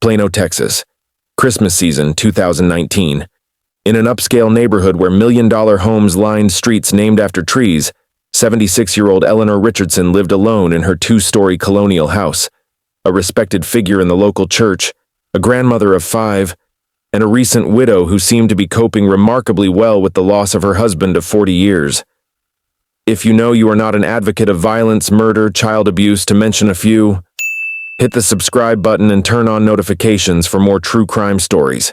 Plano, Texas. Christmas season 2019. In an upscale neighborhood where million-dollar homes lined streets named after trees, 76-year-old Eleanor Richardson lived alone in her two-story colonial house. A respected figure in the local church, a grandmother of 5, and a recent widow who seemed to be coping remarkably well with the loss of her husband of 40 years. If you know you are not an advocate of violence, murder, child abuse, to mention a few, hit the subscribe button and turn on notifications for more true crime stories.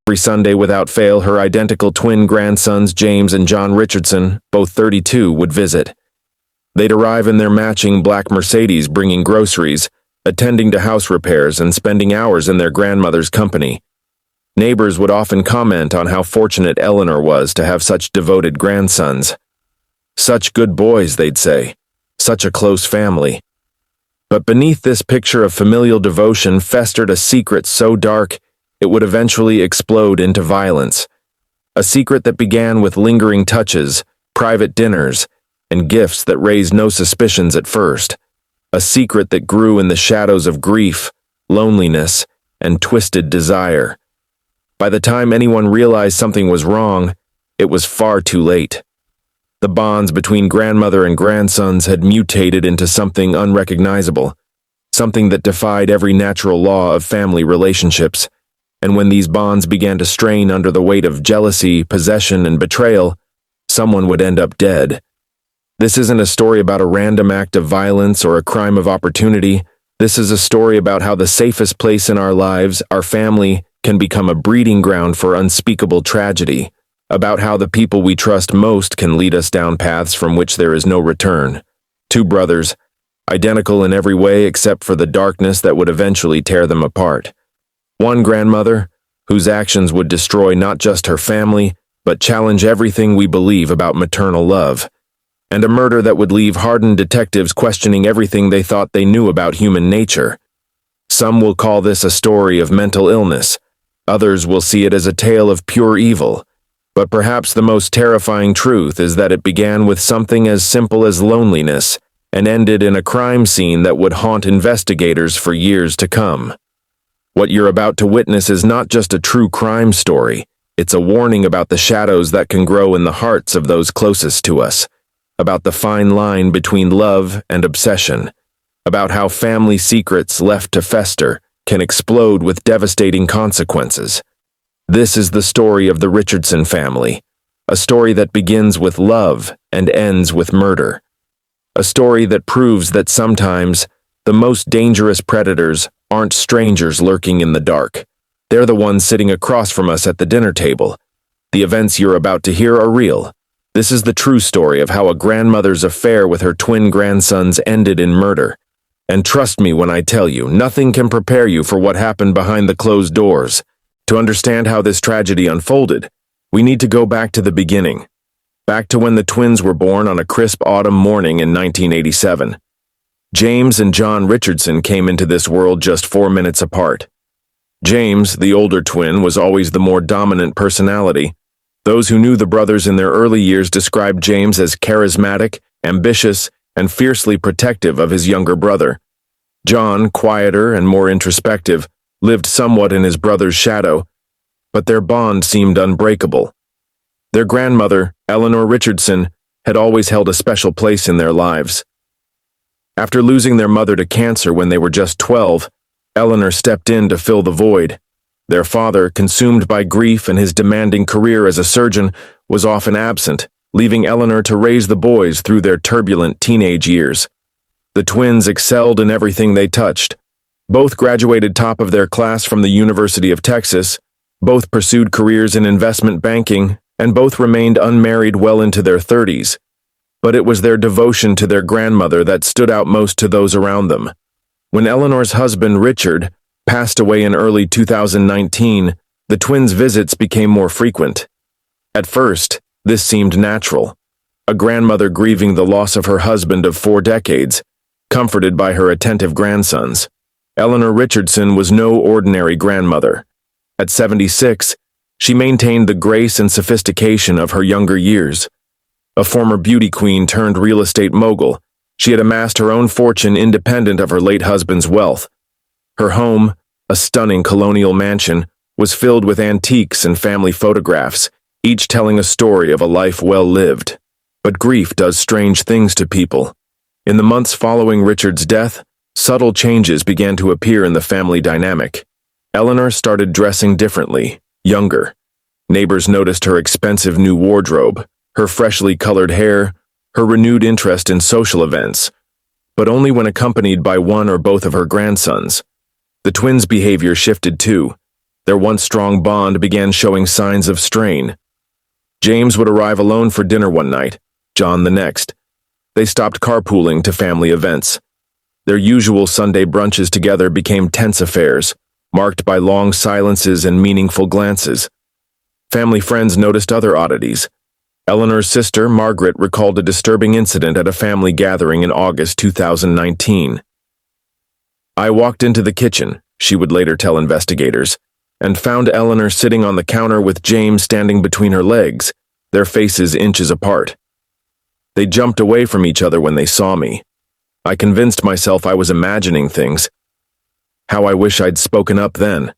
Every Sunday without fail, her identical twin grandsons, James and John Richardson, both 32, would visit. They'd arrive in their matching black Mercedes bringing groceries, attending to house repairs, and spending hours in their grandmother's company. Neighbors would often comment on how fortunate Eleanor was to have such devoted grandsons. Such good boys, they'd say. Such a close family. But beneath this picture of familial devotion festered a secret so dark it would eventually explode into violence. A secret that began with lingering touches, private dinners, and gifts that raised no suspicions at first. A secret that grew in the shadows of grief, loneliness, and twisted desire. By the time anyone realized something was wrong, it was far too late. The bonds between grandmother and grandsons had mutated into something unrecognizable, something that defied every natural law of family relationships. And when these bonds began to strain under the weight of jealousy, possession, and betrayal, someone would end up dead. This isn't a story about a random act of violence or a crime of opportunity. This is a story about how the safest place in our lives, our family, can become a breeding ground for unspeakable tragedy. About how the people we trust most can lead us down paths from which there is no return. Two brothers, identical in every way except for the darkness that would eventually tear them apart. One grandmother, whose actions would destroy not just her family, but challenge everything we believe about maternal love. And a murder that would leave hardened detectives questioning everything they thought they knew about human nature. Some will call this a story of mental illness. Others will see it as a tale of pure evil. But perhaps the most terrifying truth is that it began with something as simple as loneliness and ended in a crime scene that would haunt investigators for years to come. What you're about to witness is not just a true crime story, it's a warning about the shadows that can grow in the hearts of those closest to us, about the fine line between love and obsession, about how family secrets left to fester can explode with devastating consequences. This is the story of the Richardson family, a story that begins with love and ends with murder. A story that proves that sometimes the most dangerous predators aren't strangers lurking in the dark. They're the ones sitting across from us at the dinner table. The events you're about to hear are real. This is the true story of how a grandmother's affair with her twin grandsons ended in murder. And trust me when I tell you, nothing can prepare you for what happened behind the closed doors. To understand how this tragedy unfolded, we need to go back to the beginning. Back to when the twins were born on a crisp autumn morning in 1987. James and John Richardson came into this world just 4 minutes apart. James, the older twin, was always the more dominant personality. Those who knew the brothers in their early years described James as charismatic, ambitious, and fiercely protective of his younger brother. John, quieter and more introspective, lived somewhat in his brother's shadow, but their bond seemed unbreakable. Their grandmother, Eleanor Richardson, had always held a special place in their lives. After losing their mother to cancer when they were just 12, Eleanor stepped in to fill the void. Their father, consumed by grief and his demanding career as a surgeon, was often absent, leaving Eleanor to raise the boys through their turbulent teenage years. The twins excelled in everything they touched. Both graduated top of their class from the University of Texas, both pursued careers in investment banking, and both remained unmarried well into their 30s. But it was their devotion to their grandmother that stood out most to those around them. When Eleanor's husband, Richard, passed away in early 2019, the twins' visits became more frequent. At first, this seemed natural. A grandmother grieving the loss of her husband of 4 decades, comforted by her attentive grandsons. Eleanor Richardson was no ordinary grandmother. At 76, she maintained the grace and sophistication of her younger years. A former beauty queen turned real estate mogul, she had amassed her own fortune independent of her late husband's wealth. Her home, A stunning colonial mansion was filled with antiques and family photographs, each telling a story of a life well lived. But grief does strange things to people. In the months following Richard's death, subtle changes began to appear in the family dynamic. Eleanor started dressing differently, younger. Neighbors noticed her expensive new wardrobe, her freshly colored hair, her renewed interest in social events, but only when accompanied by one or both of her grandsons. The twins' behavior shifted too. Their once strong bond began showing signs of strain. James would arrive alone for dinner one night, John the next. They stopped carpooling to family events. Their usual Sunday brunches together became tense affairs, marked by long silences and meaningful glances. Family friends noticed other oddities. Eleanor's sister, Margaret, recalled a disturbing incident at a family gathering in August 2019. "I walked into the kitchen," she would later tell investigators, "and found Eleanor sitting on the counter with James standing between her legs, their faces inches apart. They jumped away from each other when they saw me. I convinced myself I was imagining things. How I wish I'd spoken up then."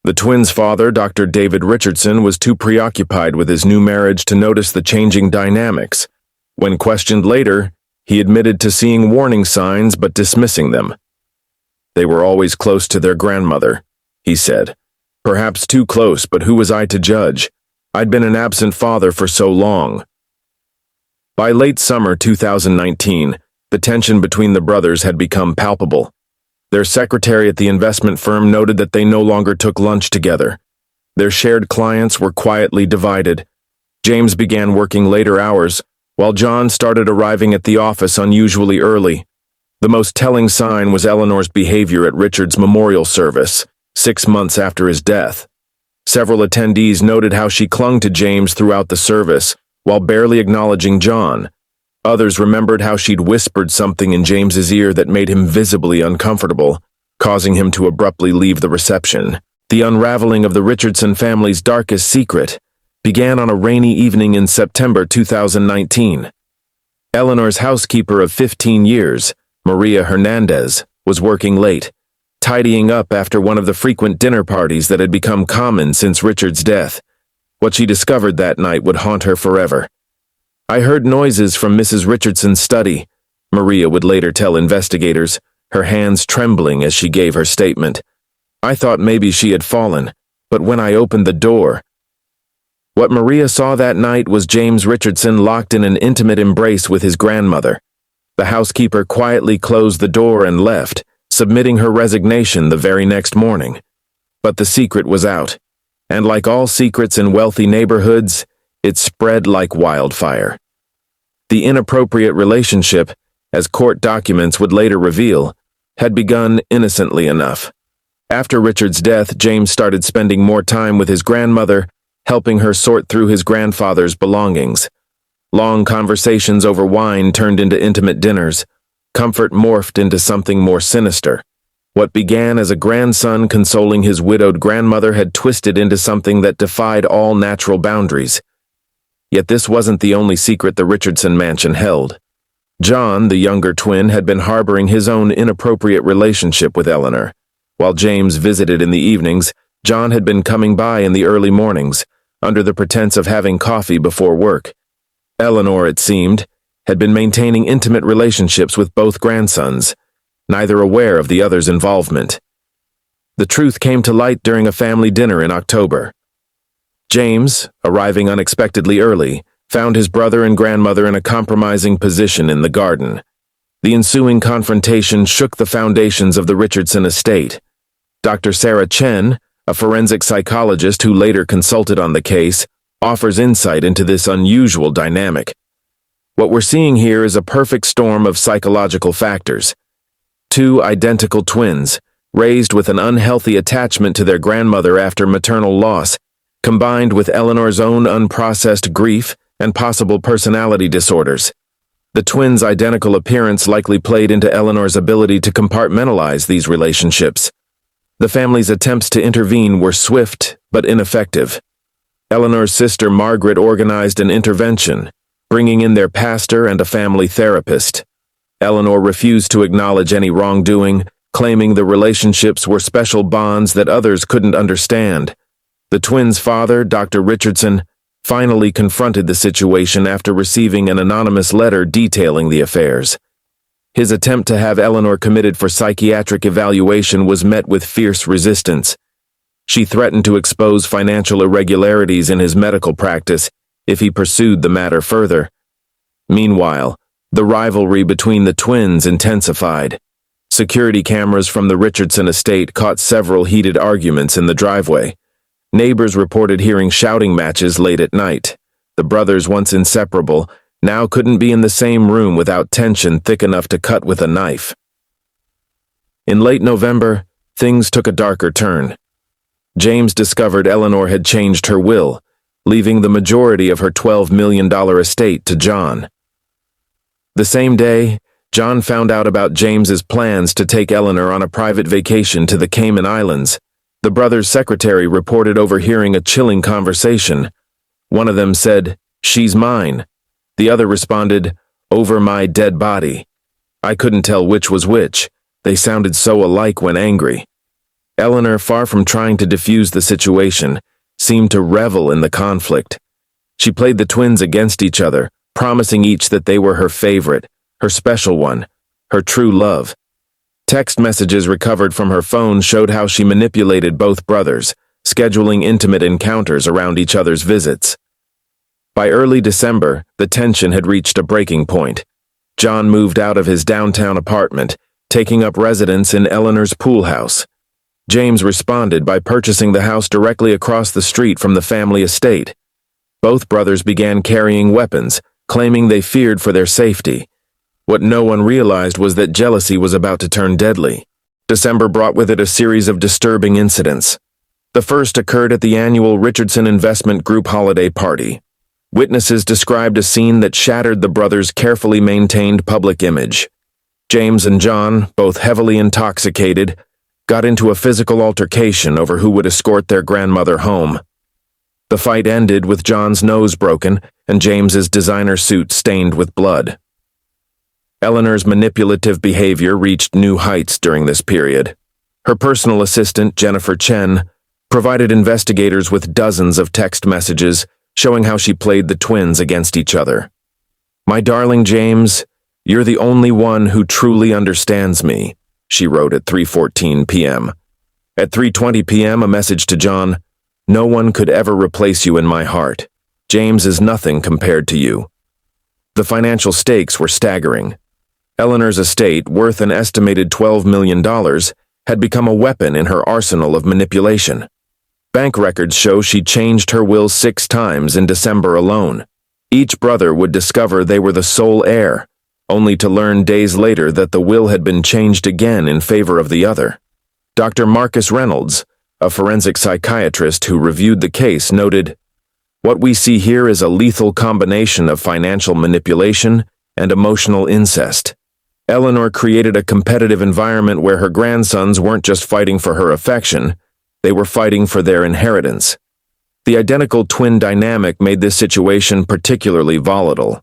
The twins' father, Dr. David Richardson, was too preoccupied with his new marriage to notice the changing dynamics. When questioned later, he admitted to seeing warning signs but dismissing them. "They were always close to their grandmother," he said. "Perhaps too close, but who was I to judge? I'd been an absent father for so long." By late summer 2019, the tension between the brothers had become palpable. Their secretary at the investment firm noted that they no longer took lunch together. Their shared clients were quietly divided. James began working later hours, while John started arriving at the office unusually early. The most telling sign was Eleanor's behavior at Richard's memorial service, 6 months after his death. Several attendees noted how she clung to James throughout the service, while barely acknowledging John. Others remembered how she'd whispered something in James's ear that made him visibly uncomfortable, causing him to abruptly leave the reception. The unraveling of the Richardson family's darkest secret began on a rainy evening in September 2019. Eleanor's housekeeper of 15 years, Maria Hernandez, was working late, tidying up after one of the frequent dinner parties that had become common since Richard's death. What she discovered that night would haunt her forever. "I heard noises from Mrs. Richardson's study," Maria would later tell investigators, her hands trembling as she gave her statement. "I thought maybe she had fallen, but when I opened the door..." What Maria saw that night was James Richardson locked in an intimate embrace with his grandmother. The housekeeper quietly closed the door and left, submitting her resignation the very next morning. But the secret was out, and like all secrets in wealthy neighborhoods, it spread like wildfire. The inappropriate relationship, as court documents would later reveal, had begun innocently enough. After Richard's death, James started spending more time with his grandmother, helping her sort through his grandfather's belongings. Long conversations over wine turned into intimate dinners. Comfort morphed into something more sinister. What began as a grandson consoling his widowed grandmother had twisted into something that defied all natural boundaries. Yet this wasn't the only secret the Richardson mansion held. John, the younger twin, had been harboring his own inappropriate relationship with Eleanor. While James visited in the evenings, John had been coming by in the early mornings, under the pretense of having coffee before work. Eleanor, it seemed, had been maintaining intimate relationships with both grandsons, neither aware of the other's involvement. The truth came to light during a family dinner in October. James, arriving unexpectedly early, found his brother and grandmother in a compromising position in the garden. The ensuing confrontation shook the foundations of the Richardson estate. Dr. Sarah Chen, a forensic psychologist who later consulted on the case, offers insight into this unusual dynamic. What we're seeing here is a perfect storm of psychological factors. Two identical twins, raised with an unhealthy attachment to their grandmother after maternal loss, combined with Eleanor's own unprocessed grief and possible personality disorders. The twins' identical appearance likely played into Eleanor's ability to compartmentalize these relationships. The family's attempts to intervene were swift but ineffective. Eleanor's sister Margaret organized an intervention, bringing in their pastor and a family therapist. Eleanor refused to acknowledge any wrongdoing, claiming the relationships were special bonds that others couldn't understand. The twins' father, Dr. Richardson, finally confronted the situation after receiving an anonymous letter detailing the affairs. His attempt to have Eleanor committed for psychiatric evaluation was met with fierce resistance. She threatened to expose financial irregularities in his medical practice if he pursued the matter further. Meanwhile, the rivalry between the twins intensified. Security cameras from the Richardson estate caught several heated arguments in the driveway. Neighbors reported hearing shouting matches late at night. The brothers, once inseparable, now couldn't be in the same room without tension thick enough to cut with a knife. In late November, things took a darker turn. James discovered Eleanor had changed her will, leaving the majority of her $12 million estate to John. The same day, John found out about James's plans to take Eleanor on a private vacation to the Cayman Islands. The brothers' secretary reported overhearing a chilling conversation. One of them said, "She's mine." The other responded, "Over my dead body." I couldn't tell which was which. They sounded so alike when angry. Eleanor, far from trying to defuse the situation, seemed to revel in the conflict. She played the twins against each other, promising each that they were her favorite, her special one, her true love. Text messages recovered from her phone showed how she manipulated both brothers, scheduling intimate encounters around each other's visits. By early December, the tension had reached a breaking point. John moved out of his downtown apartment, taking up residence in Eleanor's pool house. James responded by purchasing the house directly across the street from the family estate. Both brothers began carrying weapons, claiming they feared for their safety. What no one realized was that jealousy was about to turn deadly. December brought with it a series of disturbing incidents. The first occurred at the annual Richardson Investment Group holiday party. Witnesses described a scene that shattered the brothers' carefully maintained public image. James and John, both heavily intoxicated, got into a physical altercation over who would escort their grandmother home. The fight ended with John's nose broken and James's designer suit stained with blood. Eleanor's manipulative behavior reached new heights during this period. Her personal assistant, Jennifer Chen, provided investigators with dozens of text messages showing how she played the twins against each other. "My darling James, you're the only one who truly understands me," she wrote at 3:14 p.m. At 3:20 p.m., a message to John, "No one could ever replace you in my heart. James is nothing compared to you." The financial stakes were staggering. Eleanor's estate, worth an estimated $12 million, had become a weapon in her arsenal of manipulation. Bank records show she changed her will 6 times in December alone. Each brother would discover they were the sole heir, only to learn days later that the will had been changed again in favor of the other. Dr. Marcus Reynolds, a forensic psychiatrist who reviewed the case, noted, "What we see here is a lethal combination of financial manipulation and emotional incest." Eleanor created a competitive environment where her grandsons weren't just fighting for her affection, they were fighting for their inheritance. The identical twin dynamic made this situation particularly volatile.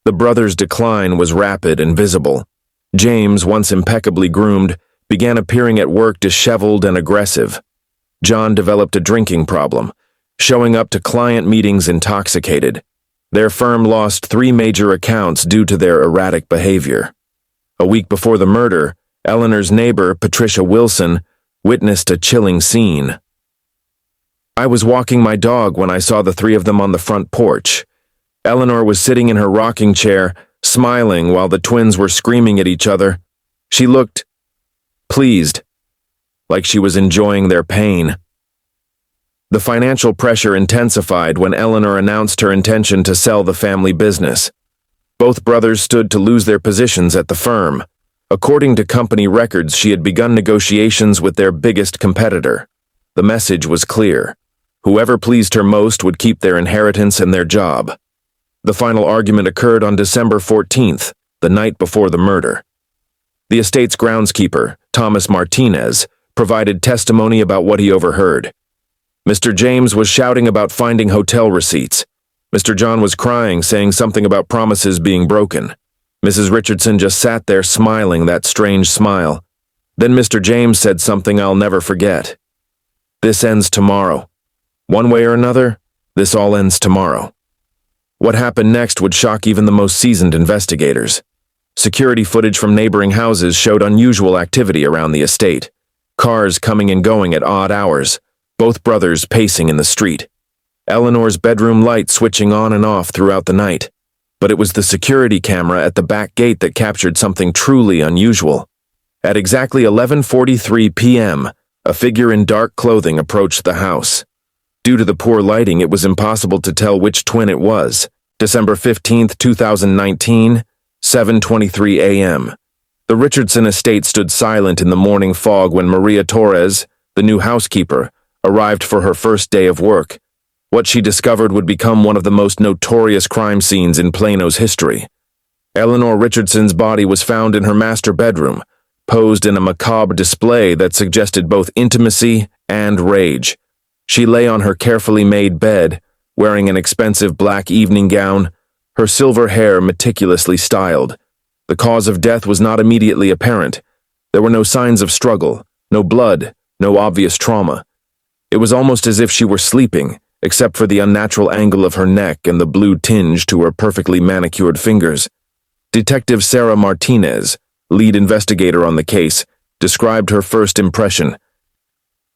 The brothers' decline was rapid and visible. James, once impeccably groomed, began appearing at work disheveled and aggressive. John developed a drinking problem, showing up to client meetings intoxicated. Their firm lost 3 major accounts due to their erratic behavior. A week before the murder, Eleanor's neighbor, Patricia Wilson, witnessed a chilling scene. "I was walking my dog when I saw the 3 of them on the front porch. Eleanor was sitting in her rocking chair, smiling while the twins were screaming at each other. She looked pleased, like she was enjoying their pain." The financial pressure intensified when Eleanor announced her intention to sell the family business. Both brothers stood to lose their positions at the firm. According to company records, she had begun negotiations with their biggest competitor. The message was clear. Whoever pleased her most would keep their inheritance and their job. The final argument occurred on December 14th, the night before the murder. The estate's groundskeeper, Thomas Martinez, provided testimony about what he overheard. Mr. James was shouting about finding hotel receipts. Mr. John was crying, saying something about promises being broken. Mrs. Richardson just sat there smiling that strange smile. Then Mr. James said something I'll never forget. "This ends tomorrow. One way or another, this all ends tomorrow." What happened next would shock even the most seasoned investigators. Security footage from neighboring houses showed unusual activity around the estate. Cars coming and going at odd hours, both brothers pacing in the street. Eleanor's bedroom light switching on and off throughout the night. But it was the security camera at the back gate that captured something truly unusual. At exactly 11:43 p.m., a figure in dark clothing approached the house. Due to the poor lighting, it was impossible to tell which twin it was. December 15th, 2019, 7:23 a.m. The Richardson estate stood silent in the morning fog when Maria Torres, the new housekeeper, arrived for her first day of work. What she discovered would become one of the most notorious crime scenes in Plano's history. Eleanor Richardson's body was found in her master bedroom, posed in a macabre display that suggested both intimacy and rage. She lay on her carefully made bed, wearing an expensive black evening gown, her silver hair meticulously styled. The cause of death was not immediately apparent. There were no signs of struggle, no blood, no obvious trauma. It was almost as if she were sleeping, except for the unnatural angle of her neck and the blue tinge to her perfectly manicured fingers. Detective Sarah Martinez, lead investigator on the case, described her first impression.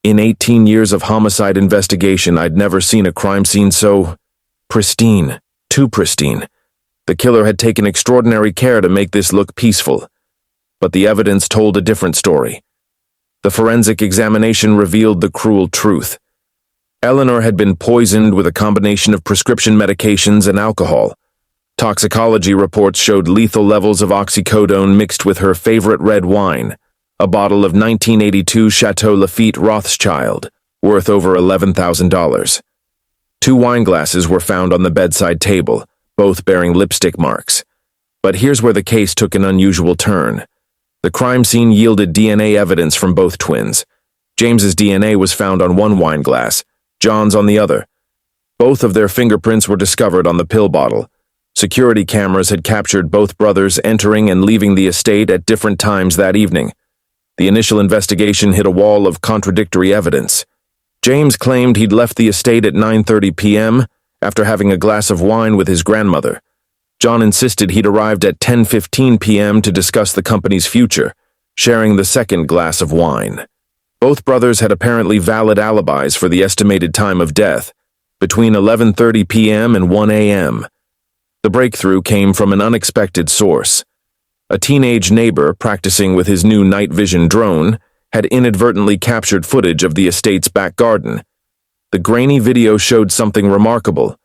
"In 18 years of homicide investigation, I'd never seen a crime scene so pristine, too pristine. The killer had taken extraordinary care to make this look peaceful. But the evidence told a different story. The forensic examination revealed the cruel truth. Eleanor had been poisoned with a combination of prescription medications and alcohol. Toxicology reports showed lethal levels of oxycodone mixed with her favorite red wine, a bottle of 1982 Chateau Lafite Rothschild, worth over $11,000. 2 wine glasses were found on the bedside table, both bearing lipstick marks. But here's where the case took an unusual turn. The crime scene yielded DNA evidence from both twins. James's DNA was found on one wine glass, John's on the other. Both of their fingerprints were discovered on the pill bottle. Security cameras had captured both brothers entering and leaving the estate at different times that evening. The initial investigation hit a wall of contradictory evidence. James claimed he'd left the estate at 9:30 p.m. after having a glass of wine with his grandmother. John insisted he'd arrived at 10:15 p.m. to discuss the company's future, sharing the second glass of wine. Both brothers had apparently valid alibis for the estimated time of death, between 11:30 p.m. and 1 a.m. The breakthrough came from an unexpected source. A teenage neighbor practicing with his new night vision drone had inadvertently captured footage of the estate's back garden. The grainy video showed something remarkable.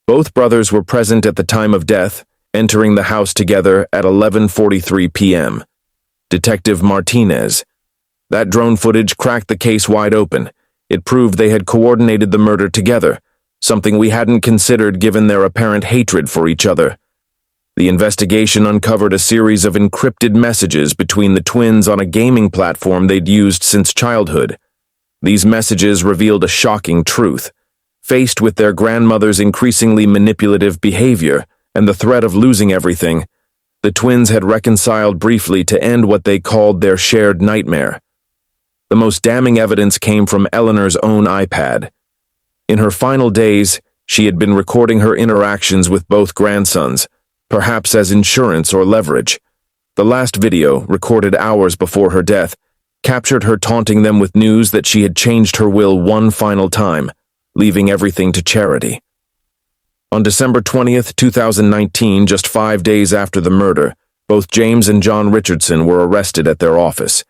Both brothers were present at the time of death, entering the house together at 11:43 p.m. Detective Martinez. That drone footage cracked the case wide open. It proved they had coordinated the murder together, something we hadn't considered given their apparent hatred for each other. The investigation uncovered a series of encrypted messages between the twins on a gaming platform they'd used since childhood. These messages revealed a shocking truth. Faced with their grandmother's increasingly manipulative behavior and the threat of losing everything, the twins had reconciled briefly to end what they called their shared nightmare. The most damning evidence came from Eleanor's own iPad. In her final days, she had been recording her interactions with both grandsons, perhaps as insurance or leverage. The last video, recorded hours before her death, captured her taunting them with news that she had changed her will one final time, leaving everything to charity. On December 20th, 2019, just 5 days after the murder, both James and John Richardson were arrested at their office.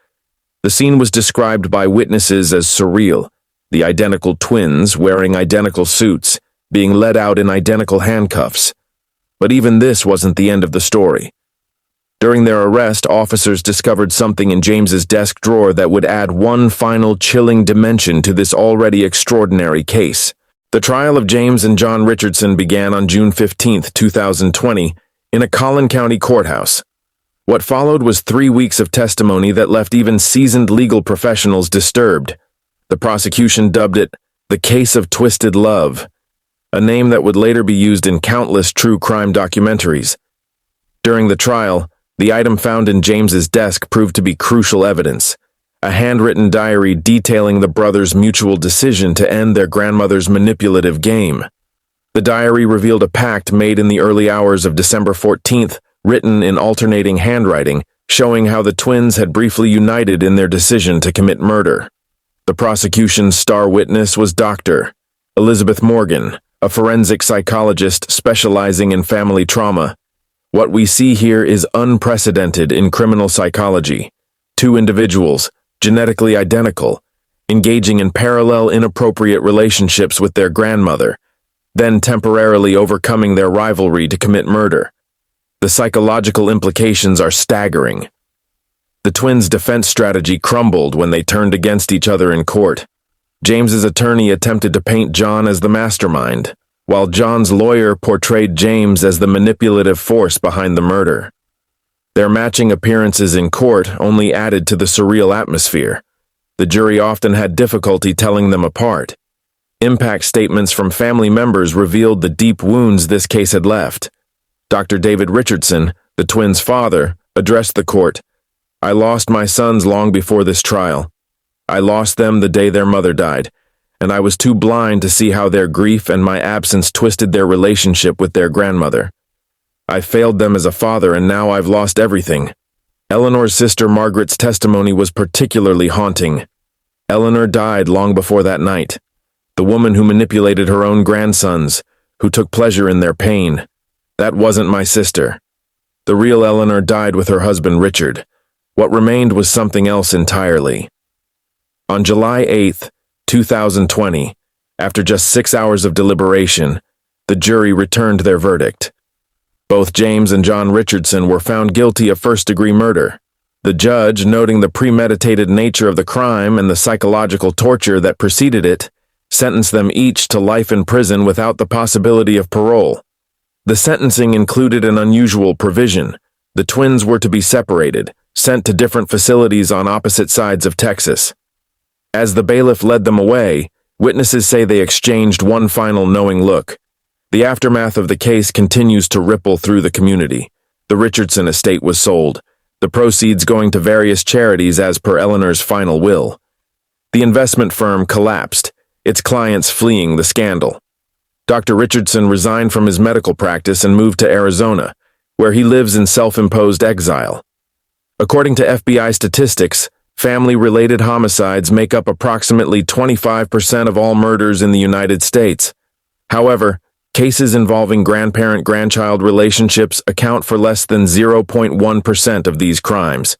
The scene was described by witnesses as surreal, the identical twins wearing identical suits, being led out in identical handcuffs. But even this wasn't the end of the story. During their arrest, officers discovered something in James's desk drawer that would add one final chilling dimension to this already extraordinary case. The trial of James and John Richardson began on June 15, 2020, in a Collin County courthouse. What followed was 3 weeks of testimony that left even seasoned legal professionals disturbed. The prosecution dubbed it the case of twisted love, a name that would later be used in countless true crime documentaries. During the trial, the item found in James's desk proved to be crucial evidence, a handwritten diary detailing the brothers' mutual decision to end their grandmother's manipulative game. The diary revealed a pact made in the early hours of December 14th, written in alternating handwriting, showing how the twins had briefly united in their decision to commit murder. The prosecution's star witness was Dr. Elizabeth Morgan, a forensic psychologist specializing in family trauma. What we see here is unprecedented in criminal psychology. Two individuals, genetically identical, engaging in parallel inappropriate relationships with their grandmother, then temporarily overcoming their rivalry to commit murder. The psychological implications are staggering. The twins' defense strategy crumbled when they turned against each other in court. James's attorney attempted to paint John as the mastermind, while John's lawyer portrayed James as the manipulative force behind the murder. Their matching appearances in court only added to the surreal atmosphere. The jury often had difficulty telling them apart. Impact statements from family members revealed the deep wounds this case had left. Dr. David Richardson, the twins' father, addressed the court. "I lost my sons long before this trial. I lost them the day their mother died, and I was too blind to see how their grief and my absence twisted their relationship with their grandmother. I failed them as a father, and now I've lost everything." Eleanor's sister Margaret's testimony was particularly haunting. Eleanor died long before that night. The woman who manipulated her own grandsons, who took pleasure in their pain. That wasn't my sister. The real Eleanor died with her husband Richard. What remained was something else entirely. On July 8, 2020, after just 6 hours of deliberation, the jury returned their verdict. Both James and John Richardson were found guilty of first-degree murder. The judge, noting the premeditated nature of the crime and the psychological torture that preceded it, sentenced them each to life in prison without the possibility of parole. The sentencing included an unusual provision. The twins were to be separated, sent to different facilities on opposite sides of Texas. As the bailiff led them away, witnesses say they exchanged one final knowing look. The aftermath of the case continues to ripple through the community. The Richardson estate was sold, the proceeds going to various charities as per Eleanor's final will. The investment firm collapsed, its clients fleeing the scandal. Dr. Richardson resigned from his medical practice and moved to Arizona, where he lives in self-imposed exile. According to FBI statistics, family-related homicides make up approximately 25% of all murders in the United States. However, cases involving grandparent-grandchild relationships account for less than 0.1% of these crimes.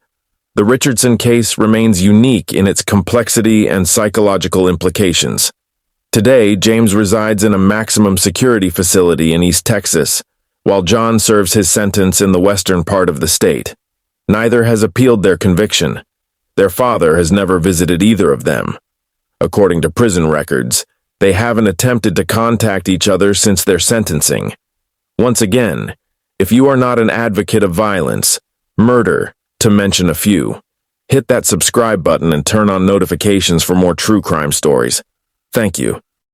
The Richardson case remains unique in its complexity and psychological implications. Today, James resides in a maximum security facility in East Texas, while John serves his sentence in the western part of the state. Neither has appealed their conviction. Their father has never visited either of them. According to prison records, they haven't attempted to contact each other since their sentencing. Once again, if you are not an advocate of violence, murder, to mention a few, hit that subscribe button and turn on notifications for more true crime stories. Thank you.